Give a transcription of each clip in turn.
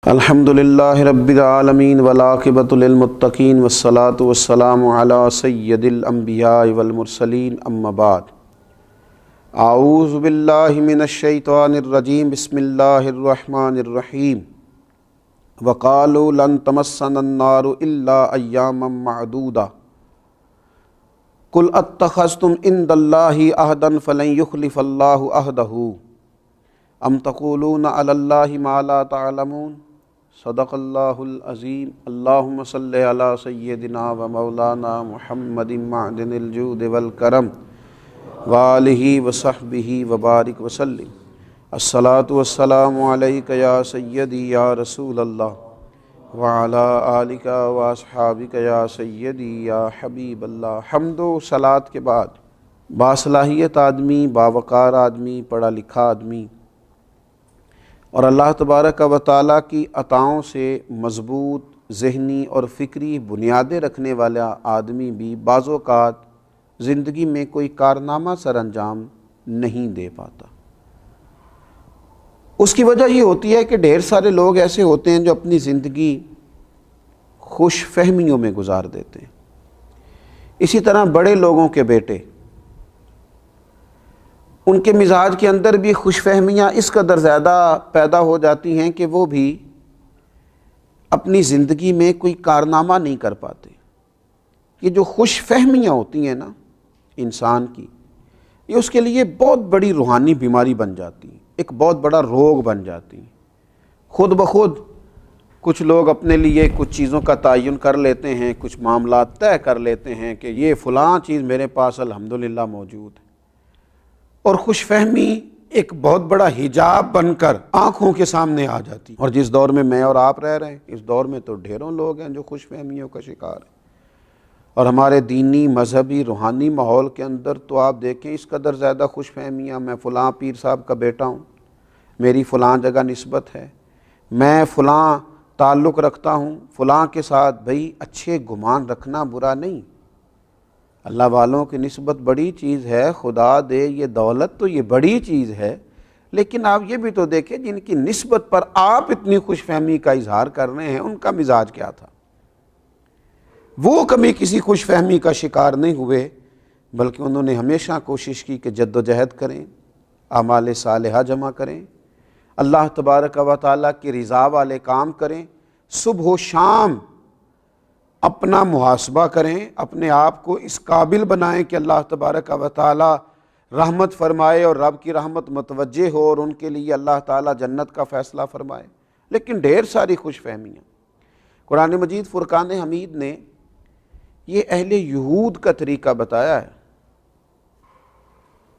الحمدللہ رب العالمین والعاقبۃ للمتقین والصلاۃ والسلام علی سید الانبیاء والمرسلین اما بعد اعوذ باللہ من الشیطان الرجیم بسم اللہ الرحمن الرحیم وقالوا لن تمسنا النار الا ایاما معدودہ قل اتخذتم عند اللہ عہدا فلن یخلف اللہ عہدہ ام تقولون علی اللہ ما لا تعلمون صدق اللہ العظیم اللہم صلی علی سیدنا و مولانا محمد معدن الجود والکرم وآلہ وصحبہ وبارک وسلم الصلاۃ والسلام علیک یا سیدی یا رسول اللہ وعلی آلک واصحابک یا سیدی یا حبیب اللہ۔ حمد و صلاۃ کے بعد باصلاحیت آدمی، باوقار آدمی، پڑھا لکھا آدمی اور اللہ تبارک و تعالیٰ کی عطاؤں سے مضبوط ذہنی اور فکری بنیادیں رکھنے والا آدمی بھی بعض اوقات زندگی میں کوئی کارنامہ سر انجام نہیں دے پاتا۔ اس کی وجہ یہ ہوتی ہے کہ ڈھیر سارے لوگ ایسے ہوتے ہیں جو اپنی زندگی خوش فہمیوں میں گزار دیتے ہیں۔ اسی طرح بڑے لوگوں کے بیٹے، ان کے مزاج کے اندر بھی خوش فہمیاں اس قدر زیادہ پیدا ہو جاتی ہیں کہ وہ بھی اپنی زندگی میں کوئی کارنامہ نہیں کر پاتے۔ یہ جو خوش فہمیاں ہوتی ہیں نا انسان کی، یہ اس کے لیے بہت بڑی روحانی بیماری بن جاتی ہے، ایک بہت بڑا روگ بن جاتی ہے۔ خود بخود کچھ لوگ اپنے لیے کچھ چیزوں کا تعین کر لیتے ہیں، کچھ معاملات طے کر لیتے ہیں کہ یہ فلاں چیز میرے پاس الحمدللہ موجود ہے، اور خوش فہمی ایک بہت بڑا حجاب بن کر آنکھوں کے سامنے آ جاتی۔ اور جس دور میں میں اور آپ رہ رہے ہیں، اس دور میں تو ڈھیروں لوگ ہیں جو خوش فہمیوں کا شکار ہیں۔ اور ہمارے دینی، مذہبی، روحانی ماحول کے اندر تو آپ دیکھیں اس قدر زیادہ خوش فہمیاں، میں فلاں پیر صاحب کا بیٹا ہوں، میری فلاں جگہ نسبت ہے، میں فلاں تعلق رکھتا ہوں، فلاں کے ساتھ بھئی اچھے گمان رکھنا برا نہیں۔ اللہ والوں کی نسبت بڑی چیز ہے، خدا دے یہ دولت تو یہ بڑی چیز ہے، لیکن آپ یہ بھی تو دیکھیں جن کی نسبت پر آپ اتنی خوش فہمی کا اظہار کر رہے ہیں ان کا مزاج کیا تھا۔ وہ کبھی کسی خوش فہمی کا شکار نہیں ہوئے، بلکہ انہوں نے ہمیشہ کوشش کی کہ جد و جہد کریں، اعمال صالحہ جمع کریں، اللہ تبارک و تعالیٰ کی رضا والے کام کریں، صبح و شام اپنا محاسبہ کریں، اپنے آپ کو اس قابل بنائیں کہ اللہ تبارک و تعالیٰ رحمت فرمائے اور رب کی رحمت متوجہ ہو اور ان کے لیے اللہ تعالیٰ جنت کا فیصلہ فرمائے۔ لیکن ڈھیر ساری خوش فہمیاں۔ قرآن مجید فرقان حمید نے یہ اہل یہود کا طریقہ بتایا ہے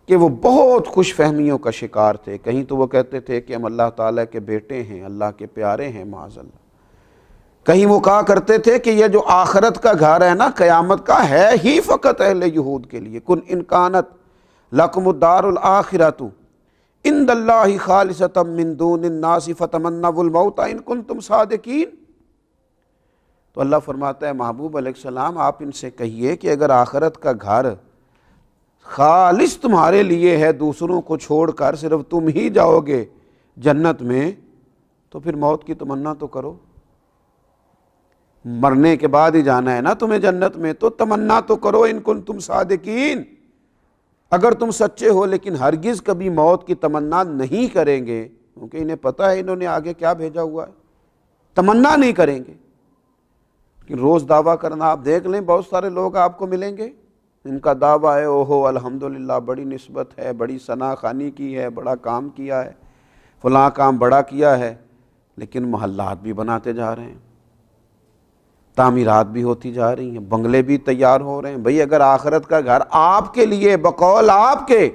کہ وہ بہت خوش فہمیوں کا شکار تھے۔ کہیں تو وہ کہتے تھے کہ ہم اللہ تعالیٰ کے بیٹے ہیں، اللہ کے پیارے ہیں معاذ اللہ۔ کہیں وہ کہا کرتے تھے کہ یہ جو آخرت کا گھر ہے نا قیامت کا، ہے ہی فقط اہل یہود کے لیے۔ کن ان کانت لکم الدار الآخرۃ عند اللہ خالصۃ من دون الناس فتمنوا الموت ان کنتم صادقین۔ تو اللہ فرماتا ہے محبوب علیہ السلام آپ ان سے کہیے کہ اگر آخرت کا گھر خالص تمہارے لیے ہے، دوسروں کو چھوڑ کر صرف تم ہی جاؤ گے جنت میں، تو پھر موت کی تمنا تو کرو۔ مرنے کے بعد ہی جانا ہے نا تمہیں جنت میں، تو تمنا تو کرو ان کنتم صادقین، اگر تم سچے ہو۔ لیکن ہرگز کبھی موت کی تمنا نہیں کریں گے، کیونکہ انہیں پتہ ہے انہوں نے آگے کیا بھیجا ہوا ہے، تمنا نہیں کریں گے۔ لیکن روز دعویٰ کرنا، آپ دیکھ لیں بہت سارے لوگ آپ کو ملیں گے، ان کا دعویٰ ہے اوہو الحمدللہ بڑی نسبت ہے، بڑی ثنا خوانی کی ہے، بڑا کام کیا ہے، فلاں کام بڑا کیا ہے، لیکن محلات بھی بناتے جا رہے ہیں، تعمیرات بھی ہوتی جا رہی ہیں، بنگلے بھی تیار ہو رہے ہیں۔ بھئی اگر آخرت کا گھر آپ کے لیے بقول آپ کے،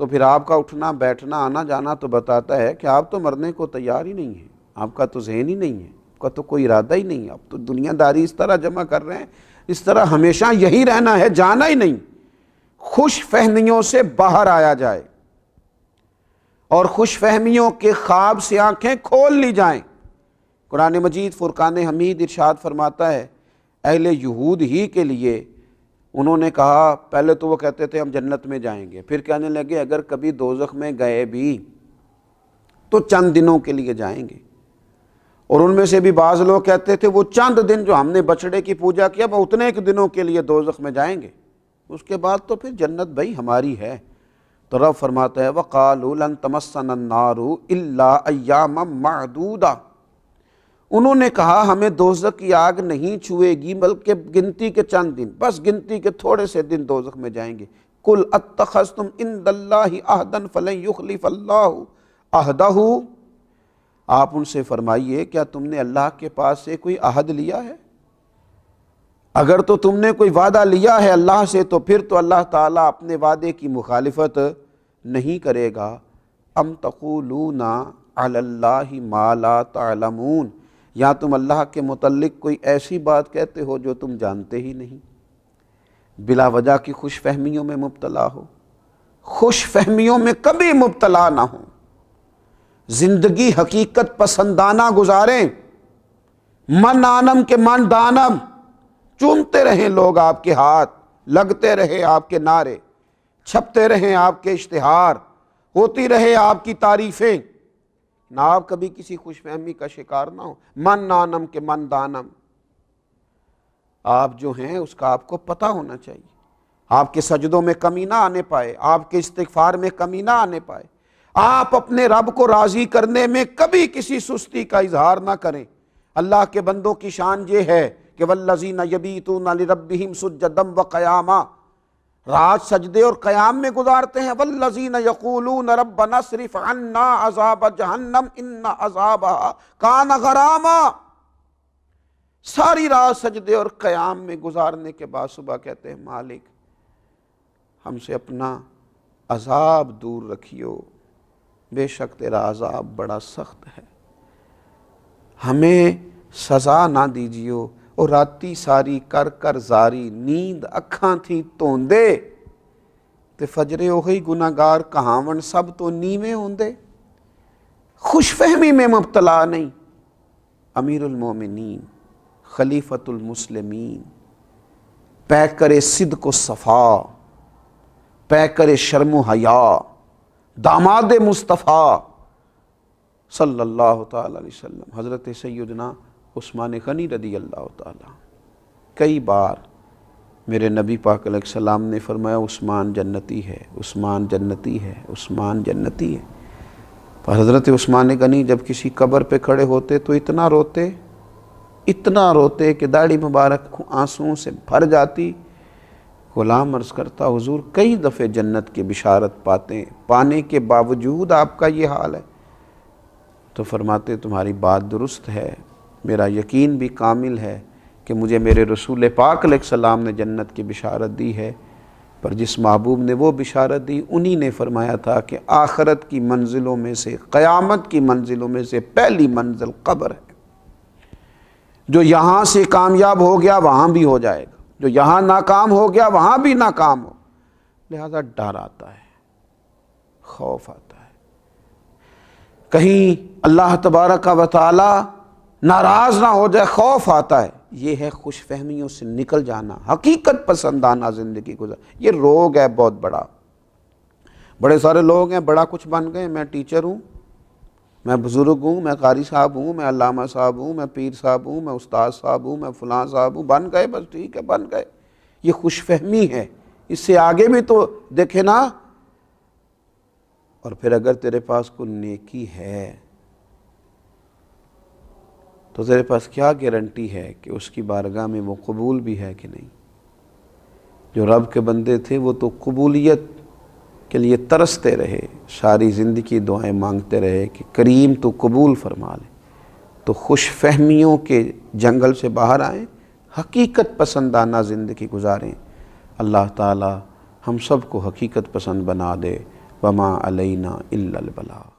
تو پھر آپ کا اٹھنا بیٹھنا آنا جانا تو بتاتا ہے کہ آپ تو مرنے کو تیار ہی نہیں ہیں، آپ کا تو ذہن ہی نہیں ہے، آپ کا تو کوئی ارادہ ہی نہیں ہے، آپ تو دنیا داری اس طرح جمع کر رہے ہیں اس طرح ہمیشہ یہی رہنا ہے، جانا ہی نہیں۔ خوش فہمیوں سے باہر آیا جائے اور خوش فہمیوں کے خواب سے آنکھیں کھول لی جائیں۔ قرآن مجید فرقان حمید ارشاد فرماتا ہے اہل یہود ہی کے لیے، انہوں نے کہا پہلے تو وہ کہتے تھے ہم جنت میں جائیں گے، پھر کہنے لگے اگر کبھی دوزخ میں گئے بھی تو چند دنوں کے لیے جائیں گے، اور ان میں سے بھی بعض لوگ کہتے تھے وہ چند دن جو ہم نے بچڑے کی پوجا کیا وہ اتنے ایک دنوں کے لیے دوزخ میں جائیں گے، اس کے بعد تو پھر جنت بھائی ہماری ہے۔ تو رب فرماتا ہے وَقَالُوا لَن تَمَسَّنَا النَّارُ إِلَّا أَيَّامًا مَّعْدُودًا، انہوں نے کہا ہمیں دوزخ کی آگ نہیں چھوئے گی بلکہ گنتی کے چند دن، بس گنتی کے تھوڑے سے دن دوزخ میں جائیں گے۔ قُلْ أَتَّخَذْتُمْ عِندَ اللَّهِ عَهْدًا فَلَن يُخْلِفَ اللَّهُ عَهْدَهُ، آپ ان سے فرمائیے کیا تم نے اللہ کے پاس سے کوئی عہد لیا ہے؟ اگر تو تم نے کوئی وعدہ لیا ہے اللہ سے تو پھر تو اللہ تعالیٰ اپنے وعدے کی مخالفت نہیں کرے گا۔ ام تقولون علی اللہ ما لا تعلمون، یا تم اللہ کے متعلق کوئی ایسی بات کہتے ہو جو تم جانتے ہی نہیں، بلا وجہ کی خوش فہمیوں میں مبتلا ہو۔ خوش فہمیوں میں کبھی مبتلا نہ ہو، زندگی حقیقت پسندانہ گزاریں، من آنم کے من دانم، چومتے رہیں لوگ آپ کے ہاتھ، لگتے رہے آپ کے نعرے، چھپتے رہیں آپ کے اشتہار، ہوتی رہے آپ کی تعریفیں، نہ آپ کبھی کسی خوش فہمی کا شکار نہ ہو۔ من آنم کے من دانم، آپ جو ہیں اس کا آپ کو پتہ ہونا چاہیے، آپ کے سجدوں میں کمی نہ آنے پائے، آپ کے استغفار میں کمی نہ آنے پائے، آپ اپنے رب کو راضی کرنے میں کبھی کسی سستی کا اظہار نہ کریں۔ اللہ کے بندوں کی شان یہ ہے کہ والذین یبیتون لربہم سجدا وقیاما، رات سجدے اور قیام میں گزارتے ہیں۔ والذین یقولون ربنا اصرف عنا عذاب جہنم ان عذابها کان غراما، ساری رات سجدے اور قیام میں گزارنے کے بعد صبح کہتے ہیں مالک ہم سے اپنا عذاب دور رکھیو، بے شک تیرا عذاب بڑا سخت ہے، ہمیں سزا نہ دیجیو۔ اور راتی ساری کر کر زاری، نیند اکھاں تھی توندے، تے فجرے اوہی گناہگار کہاون سب تو نیویں ہوندے۔ خوش فہمی میں مبتلا نہیں، امیر المومنین خلیفۃ المسلمین، پیک کرے صدق و صفا، پیک کرے شرم و حیا، داماد مصطفیٰ صلی اللہ تعالی علیہ وسلم حضرت سیدنا عثمان غنی رضی اللہ تعالی، کئی بار میرے نبی پاک علیہ السلام نے فرمایا عثمان جنتی ہے، عثمان جنتی ہے، عثمان جنتی ہے۔ پر حضرت عثمان غنی جب کسی قبر پہ کھڑے ہوتے تو اتنا روتے کہ داڑھی مبارک آنسوؤں سے بھر جاتی۔ غلام عرض کرتا حضور کئی دفعے جنت کی بشارت پانے کے باوجود آپ کا یہ حال ہے؟ تو فرماتے تمہاری بات درست ہے، میرا یقین بھی کامل ہے کہ مجھے میرے رسول پاک علیہ السلام نے جنت کی بشارت دی ہے، پر جس محبوب نے وہ بشارت دی انہی نے فرمایا تھا کہ آخرت کی منزلوں میں سے، قیامت کی منزلوں میں سے پہلی منزل قبر ہے، جو یہاں سے کامیاب ہو گیا وہاں بھی ہو جائے گا، جو یہاں ناکام ہو گیا وہاں بھی ناکام ہو، لہذا ڈر آتا ہے، خوف آتا ہے، کہیں اللہ تبارک و تعالی ناراض نہ ہو جائے، خوف آتا ہے۔ یہ ہے خوش فہمیوں سے نکل جانا، حقیقت پسندانہ زندگی گزار۔ یہ روگ ہے بہت بڑا، بڑے سارے لوگ ہیں بڑا کچھ بن گئے، میں ٹیچر ہوں، میں بزرگ ہوں، میں قاری صاحب ہوں، میں علامہ صاحب ہوں، میں پیر صاحب ہوں، میں استاد صاحب ہوں، میں فلاں صاحب ہوں، بن گئے بس ٹھیک ہے بن گئے۔ یہ خوش فہمی ہے، اس سے آگے بھی تو دیکھے نا۔ اور پھر اگر تیرے پاس کوئی نیکی ہے تو تیرے پاس کیا گارنٹی ہے کہ اس کی بارگاہ میں وہ قبول بھی ہے کہ نہیں؟ جو رب کے بندے تھے وہ تو قبولیت کے لیے ترستے رہے، ساری زندگی دعائیں مانگتے رہے کہ کریم تو قبول فرما لے۔ تو خوش فہمیوں کے جنگل سے باہر آئیں، حقیقت پسندانہ زندگی گزاریں۔ اللہ تعالی ہم سب کو حقیقت پسند بنا دے۔ وما علینا الا البلاغ۔